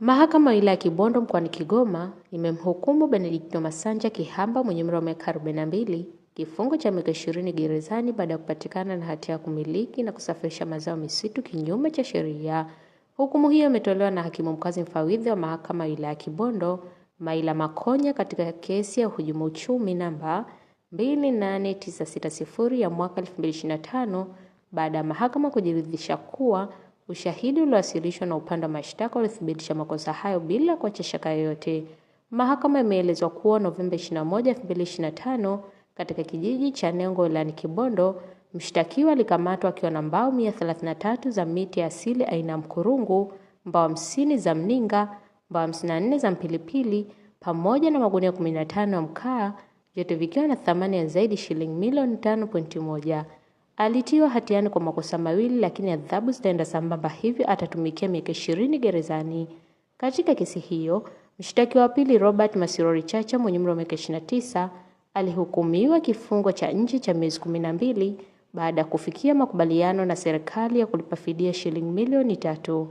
Mahakama ya wilaya ya Kibondo mkoani Kigoma imemhukumu Benedicto Masanja Kihamba mwenye umri wa miaka 42 kifungo cha miaka 20 gerezani baada ya kupatikana na hatia ya kumiliki na kusafirisha mazao misitu kinyume cha sheria. Hukumu hiyo imetolewa na hakimu mkazi mfawidhi wa mahakama ya wilaya ya Kibondo, Maila Makonya, katika kesi ya uhujumu uchumi namba 28960 ya mwaka 2025 baada ya mahakama kujiridhisha kuwa ushahidi uliowasilishwa na upande wa mashtaka ulithibitisha makosa hayo bila kuacha shaka yoyote. Mahakama imeelezwa kuwa Novemba 21, 2025 katika kijiji cha Nengo wilayani Kibondo, mshtakiwa alikamatwa akiwa na mbao 133 za miti ya asili aina mkurungu, mbao 50 za mninga, mbao 54 za mpilipili pamoja na magunia 15 ya mkaa, vyote vikiwa na thamani ya zaidi shilingi milioni 5.1. Alitiwa hatiani kwa makosa mawili, lakini adhabu zitaenda sambamba, hivyo atatumikia miaka 20 gerezani. Katika kesi hiyo, mshtakiwa wa pili Robert Masirori Chacha mwenye umri wa miaka 29 alihukumiwa kifungo cha nje cha miezi 12 baada ya kufikia makubaliano na serikali ya kulipa fidia shilingi milioni 3.